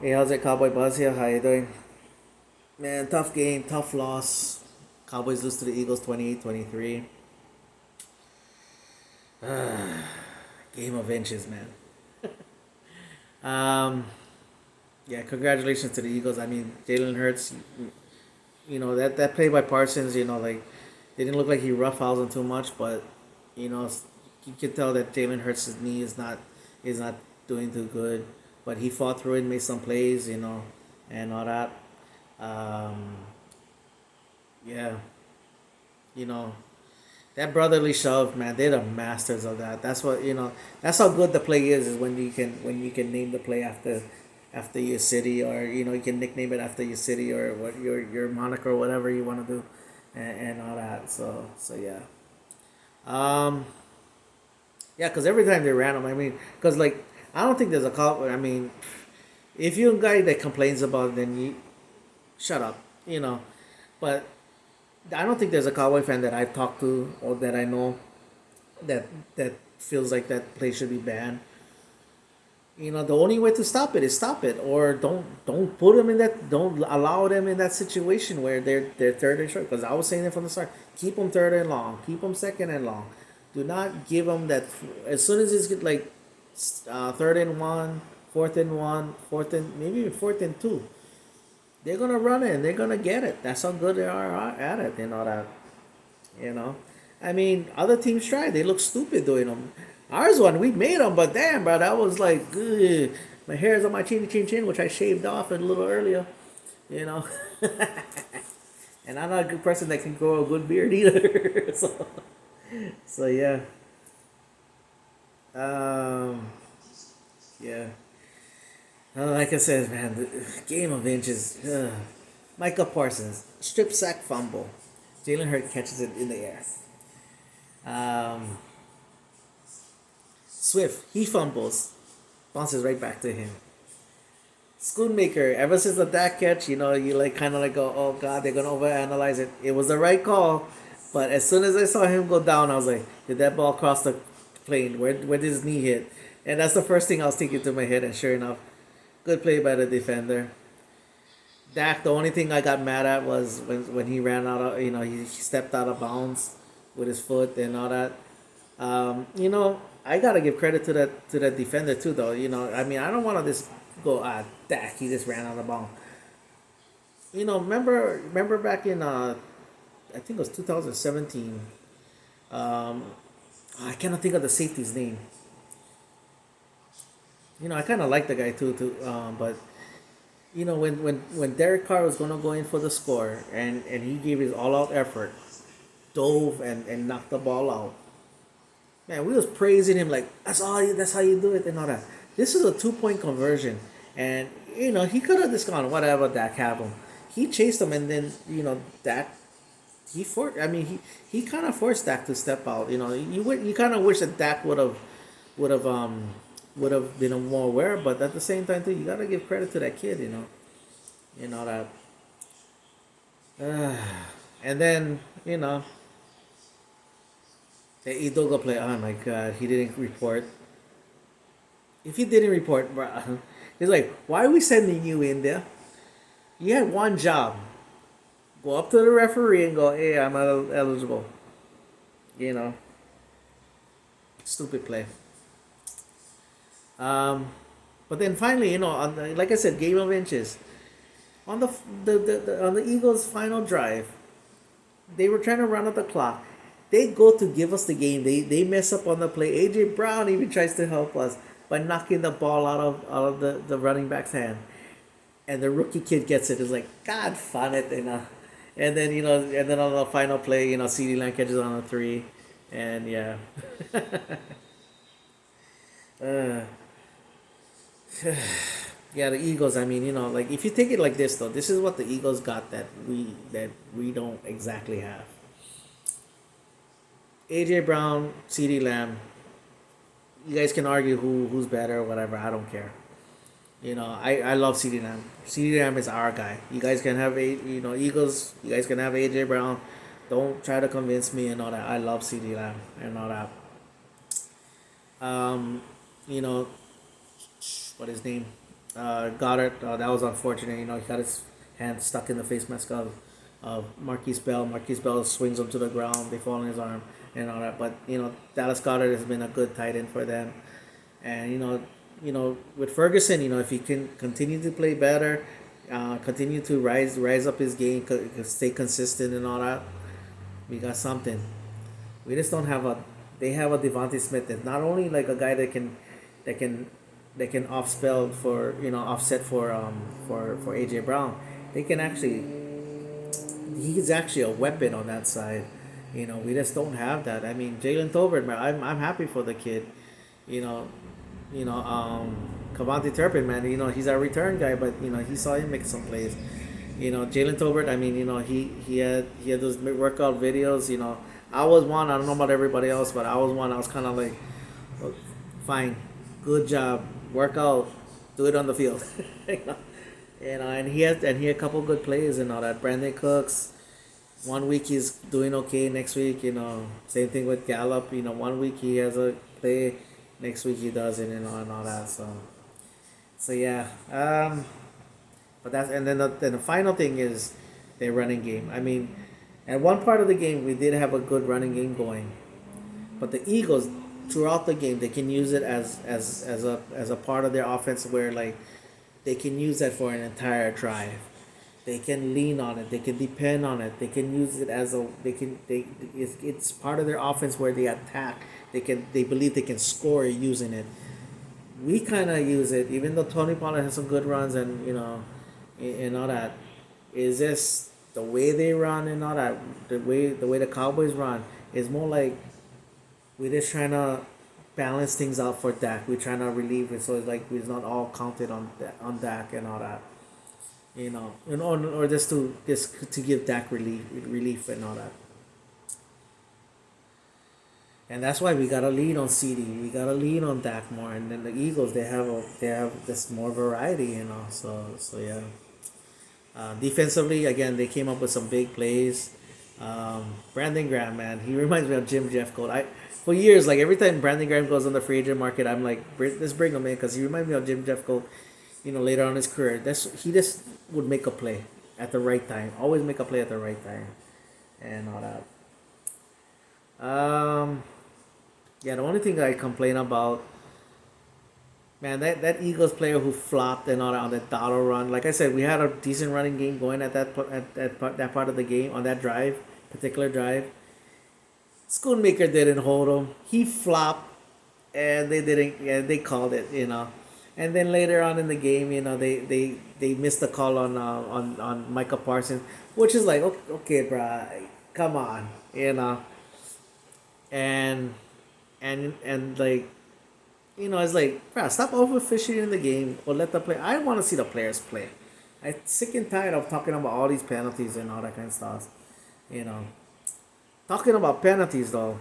Hey, how's it, Cowboy Buzz here? How you doing? Man, tough game, tough loss. Cowboys lose to the Eagles 28-23. Game of inches, man. Um, yeah, congratulations to the Eagles. I mean, Jalen Hurts, that play by Parsons, like, it didn't look like he roughhoused him too much, but, you know, you could tell that Jalen Hurts' knee is not doing too good. But he fought through it, made some plays, and all that. Um, yeah, you know, that brotherly shove, man, they're the masters of that. That's what That's how good the play is when you can name the play after your city, or you can nickname it after your city, or what your moniker or whatever you want to do, and all that. So yeah, um, yeah, because every time they ran them, I mean, because like I don't think there's a call. I mean, if you're a guy that complains about it, then you shut up, But I don't think there's a Cowboy fan that I've talked to or that I know that that feels like that play should be banned. The only way to stop it, or don't put them in that. Don't allow them in that situation where they're third and short. Because I was saying it from the start, keep them third and long, keep them second and long. Do not give them that. As soon as it's get like third and one, fourth and maybe even fourth and two, they're gonna run it and they're gonna get it. That's how good they are at it. That you know, I mean, other teams tried. They look stupid doing them. Ours one, we made them, but damn, bro, that was like, ugh. My hair's on my chin, which I shaved off a little earlier. You know, and I'm not a good person that can grow a good beard either. So yeah, um, yeah. Like I said, man, the game of inches. Micah Parsons, strip sack fumble. Jalen Hurts catches it in the air. Um, Swift, he fumbles, bounces right back to him. Schoonmaker, ever since the Dak catch, you like kind of like go, oh god, they're gonna overanalyze it. It was the right call, but as soon as I saw him go down, I was like, did that ball cross the plane? Where did his knee hit? And that's the first thing I was thinking to my head. And sure enough, good play by the defender. Dak, the only thing I got mad at was when he ran out of, he stepped out of bounds with his foot and all that. I gotta give credit to that defender too, though. I mean, I don't want to just go, Dak, he just ran out of bounds. Remember back in I think it was 2017. Um, I cannot think of the safety's name. I kind of like the guy too. But when Derek Carr was gonna go in for the score, and he gave his all out effort, dove and knocked the ball out. Man, we was praising him like that's how you do it and all that. This is a 2 point conversion, and he could have just gone whatever. Dak have him. He chased him, and then Dak I mean he kind of forced Dak to step out. You kind of wish that Dak would have would have been more aware, but at the same time too, you gotta give credit to that kid. That. Uh, and then the Idoga play. Oh my God, he didn't report. If he didn't report, bruh, it's like, why are we sending you in there? You had one job. Go up to the referee and go, hey, I'm eligible. You know, stupid play. Um, but then finally, like I said, game of inches. On on the Eagles' final drive, they were trying to run out the clock. They go to give us the game. They mess up on the play. AJ Brown even tries to help us by knocking the ball out of the running back's hand. And the rookie kid gets it. It's like, God fun it. And then on the final play, CeeDee Lamb catches on a three. And yeah. uh, yeah, the Eagles, I mean, like if you take it like this though, this is what the Eagles got that we don't exactly have. AJ Brown, CeeDee Lamb. You guys can argue who's better or whatever. I don't care. I love CeeDee Lamb. CeeDee Lamb is our guy. You guys can have Eagles. You guys can have AJ Brown. Don't try to convince me and all that. I love CeeDee Lamb and all that. Um, you know what his name? Goddard, that was unfortunate. He got his hand stuck in the face mask of Marquise Bell. Marquise Bell swings him to the ground. They fall on his arm and all that. But Dallas Goddard has been a good tight end for them. And with Ferguson, if he can continue to play better, continue to rise up his game, stay consistent and all that, we got something. We just don't have a. They have a Devontae Smith that's not only like a guy that can, that can offset for AJ Brown. They can actually. He's actually a weapon on that side. We just don't have that. I mean, Jalen Tolbert, man, I'm happy for the kid. You know, Cavante Turpin, man. He's our return guy, but he saw him make some plays. Jalen Tolbert. I mean, he had those workout videos. I was one. I don't know about everybody else, but I was one. I was kind of like, "Oh, fine, good job, work out, do it on the field. And he had a couple good plays and all that. Brandon Cooks, one week he's doing okay. Next week, same thing with Gallup. One week he has a play, next week he doesn't, and all that. So yeah. But that's and then the final thing is their running game. I mean, at one part of the game we did have a good running game going, but the Eagles throughout the game they can use it as a part of their offense where like they can use that for an entire drive. They can lean on it. They can depend on it. They can use it as a they can they it's part of their offense where they attack. They believe they can score using it. We kind of use it, even though Tony Pollard has some good runs and all that. Is this the way they run and all that? The way the Cowboys run is more like we're just trying to balance things out for Dak. We're trying to relieve it so it's like it's not all counted on Dak and all that. Or just to give Dak relief and all that. And that's why we gotta lean on CD. We gotta lean on Dak more. And then the Eagles, they have this more variety. So yeah. Defensively, again, they came up with some big plays. Brandon Graham, man, he reminds me of Jim Jeffcoat. For years, like every time Brandon Graham goes on the free agent market, I'm like, let's bring him in because he reminds me of Jim Jeffcoat. Later on in his career, he just would make a play at the right time. Always make a play at the right time, and all that. Yeah, the only thing I complain about, man, that Eagles player who flopped and all that on that dollar run. Like I said, we had a decent running game going at that part of the game on that particular drive. Schoonmaker didn't hold him. He flopped, and they didn't. Yeah, they called it. And then later on in the game, they missed the call on Micah Parsons, which is like, okay, bruh, come on. And like, it's like, bruh, stop overfishing in the game or let the play. I want to see the players play. I'm sick and tired of talking about all these penalties and all that kind of stuff. You know, Talking about penalties though,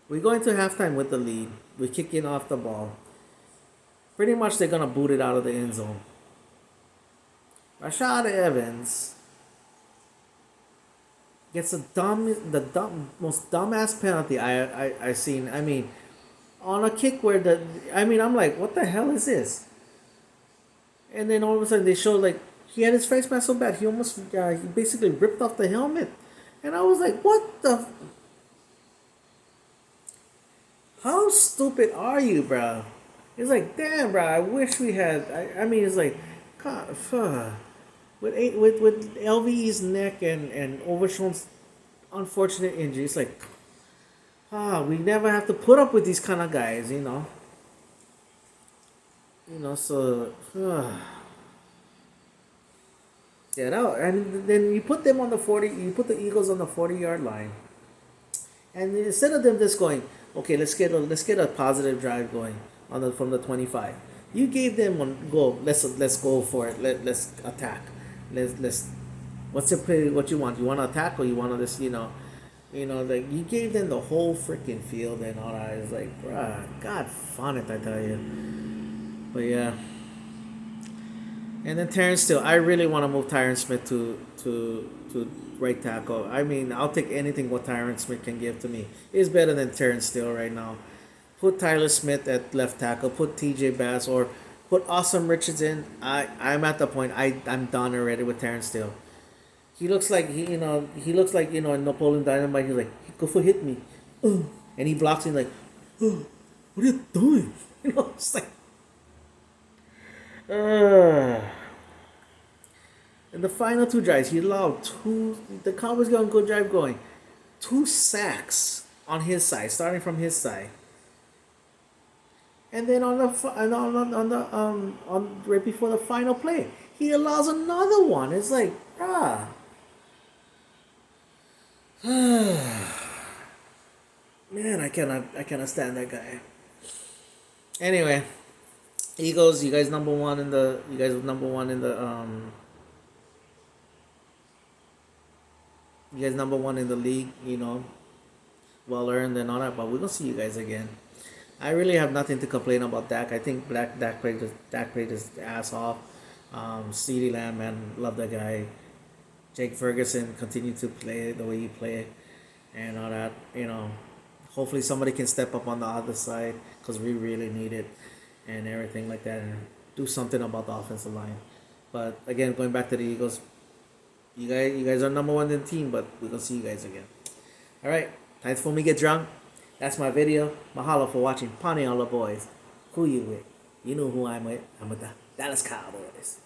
we go into halftime with the lead. We're kicking off the ball. Pretty much they're gonna boot it out of the end zone. Rashad Evans gets most dumbass penalty I seen. I mean, on a kick where I'm like, what the hell is this? And then all of a sudden they show like he had his face mask so bad he basically ripped off the helmet, and I was like, what the? How stupid are you, bro? It's like, damn, bro. I wish we had. I mean, it's like, God, with LVE's neck and Overshown's unfortunate injury. It's like, we never have to put up with these kind of guys. So, yeah, and then you put them on the 40. You put the Eagles on the 40-yard line, and instead of them just going, okay, let's get a positive drive going from the 25. You gave them one go. Let's go for it. Let's attack. Let's what's the play? What you want? You want to attack or you want to just like you gave them the whole freaking field and all that. It's like, bruh, God fun it, I tell you. But yeah. And then Terrence Steele, I really want to move Tyron Smith to right tackle. I mean, I'll take anything what Tyron Smith can give to me. He's better than Terrence Steele right now. Put Tyler Smith at left tackle. Put T.J. Bass or Put Awesome Richards in. I'm at the point. I'm done already with Terrence Steele. He looks like he looks like in Napoleon Dynamite. He's like, go for hit me, and he blocks him like, what are you doing? It's like, uh. In the final two drives, he allowed two. The Cowboys got a good drive going. Two sacks on his side, starting from his side, and then on right before the final play, he allows another one. It's like, ah, man, I cannot stand that guy. Anyway, Eagles, you guys number one in the you guys number one in the league. Well earned and all that. But we're gonna see you guys again. I really have nothing to complain about Dak. I think Dak played his ass off. CeeDee Lamb, man, love that guy. Jake Ferguson continued to play the way he played, and all that. Hopefully somebody can step up on the other side because we really need it, and everything like that, and do something about the offensive line. But again, going back to the Eagles, you guys are number one in the team, but we're gonna see you guys again. All right, time for me to get drunk. That's my video. Mahalo for watching Pony all the boys. Who you with? You know who I'm with. I'm with the Dallas Cowboys.